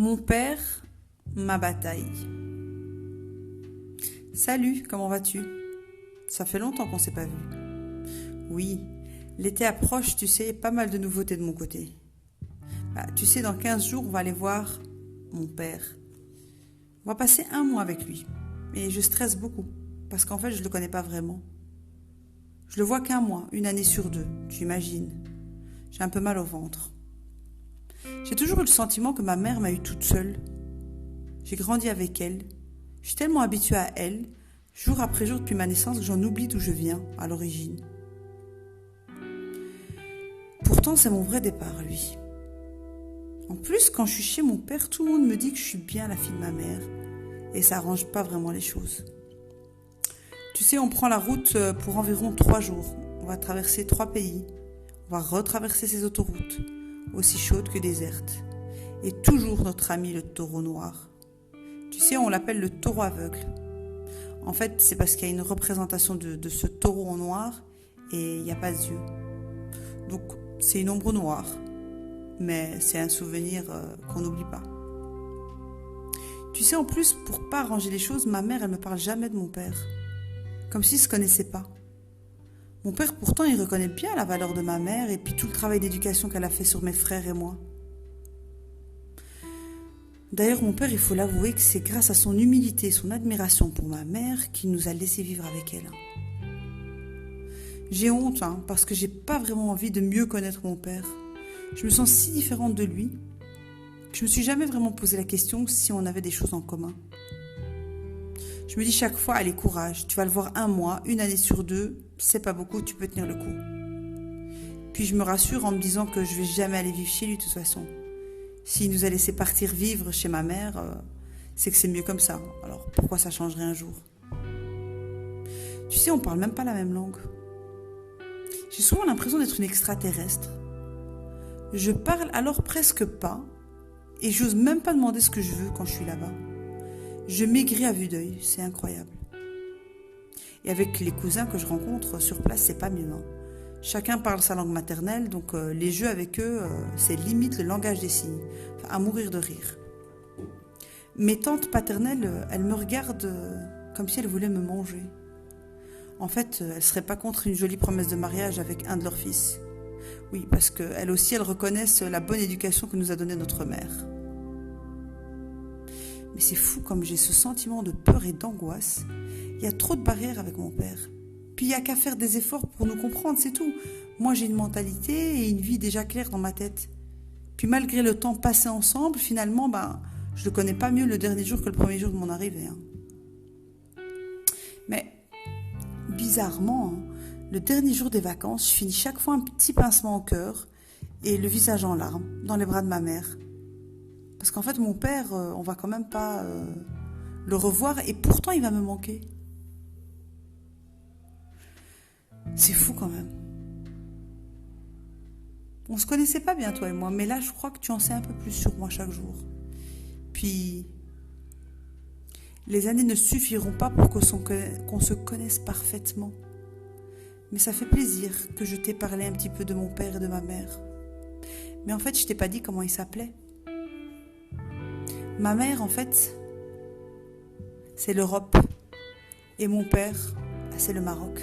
Mon père, ma bataille. Salut, comment vas-tu? Ça fait longtemps qu'on s'est pas vu. Oui, l'été approche, tu sais, pas mal de nouveautés de mon côté. Tu sais, dans 15 jours, on va aller voir mon père. On va passer un mois avec lui. Et je stresse beaucoup, parce qu'en fait, je le connais pas vraiment. Je le vois qu'un mois, une année sur deux, tu imagines. J'ai un peu mal au ventre. J'ai toujours eu le sentiment que ma mère m'a eu toute seule. J'ai grandi avec elle. Je suis tellement habituée à elle, jour après jour depuis ma naissance, que j'en oublie d'où je viens, à l'origine. Pourtant, c'est mon vrai départ, lui. En plus, quand je suis chez mon père, tout le monde me dit que je suis bien la fille de ma mère. Et ça arrange pas vraiment les choses. Tu sais, on prend la route pour environ 3 jours. On va traverser 3 pays. On va retraverser ces autoroutes, aussi chaudes que désertes. Et toujours notre ami le taureau noir. Tu sais, on l'appelle le taureau aveugle. En fait, c'est parce qu'il y a une représentation de ce taureau en noir et il n'y a pas d'yeux. Donc, c'est une ombre noire. Mais c'est un souvenir qu'on n'oublie pas. Tu sais, en plus, pour pas arranger les choses, ma mère, elle me parle jamais de mon père. Comme s'ils se connaissaient pas. Mon père, pourtant, il reconnaît bien la valeur de ma mère et puis tout le travail d'éducation qu'elle a fait sur mes frères et moi. D'ailleurs, mon père, il faut l'avouer que c'est grâce à son humilité et son admiration pour ma mère qu'il nous a laissé vivre avec elle. J'ai honte, parce que j'ai pas vraiment envie de mieux connaître mon père. Je me sens si différente de lui que je me suis jamais vraiment posé la question si on avait des choses en commun. Je me dis chaque fois, allez, courage, tu vas le voir un mois, une année sur deux, c'est pas beaucoup, tu peux tenir le coup. Puis je me rassure en me disant que je vais jamais aller vivre chez lui de toute façon. S'il nous a laissé partir vivre chez ma mère, c'est que c'est mieux comme ça. Alors pourquoi ça changerait un jour? Tu sais, on parle même pas la même langue. J'ai souvent l'impression d'être une extraterrestre. Je parle alors presque pas et j'ose même pas demander ce que je veux quand je suis là-bas. Je maigris à vue d'œil, c'est incroyable. Et avec les cousins que je rencontre sur place, c'est pas mieux. Chacun parle sa langue maternelle, donc les jeux avec eux, c'est limite le langage des signes, à mourir de rire. Mes tantes paternelles, elles me regardent comme si elles voulaient me manger. En fait, elles seraient pas contre une jolie promesse de mariage avec un de leurs fils. Oui, parce qu'elles aussi, elles reconnaissent la bonne éducation que nous a donnée notre mère. Mais c'est fou comme j'ai ce sentiment de peur et d'angoisse. Il y a trop de barrières avec mon père. Puis il n'y a qu'à faire des efforts pour nous comprendre, c'est tout. Moi, j'ai une mentalité et une vie déjà claire dans ma tête. Puis malgré le temps passé ensemble, finalement, je le connais pas mieux le dernier jour que le premier jour de mon arrivée. Mais bizarrement, le dernier jour des vacances, je finis chaque fois un petit pincement au cœur et le visage en larmes, dans les bras de ma mère. Parce qu'en fait, mon père, on va quand même pas le revoir et pourtant il va me manquer. C'est fou quand même. On se connaissait pas bien, toi et moi, mais là, je crois que tu en sais un peu plus sur moi chaque jour. Puis, les années ne suffiront pas pour qu'on se connaisse parfaitement. Mais ça fait plaisir que je t'ai parlé un petit peu de mon père et de ma mère. Mais en fait, je t'ai pas dit comment il s'appelait. Ma mère, en fait, c'est l'Europe. Et mon père, c'est le Maroc.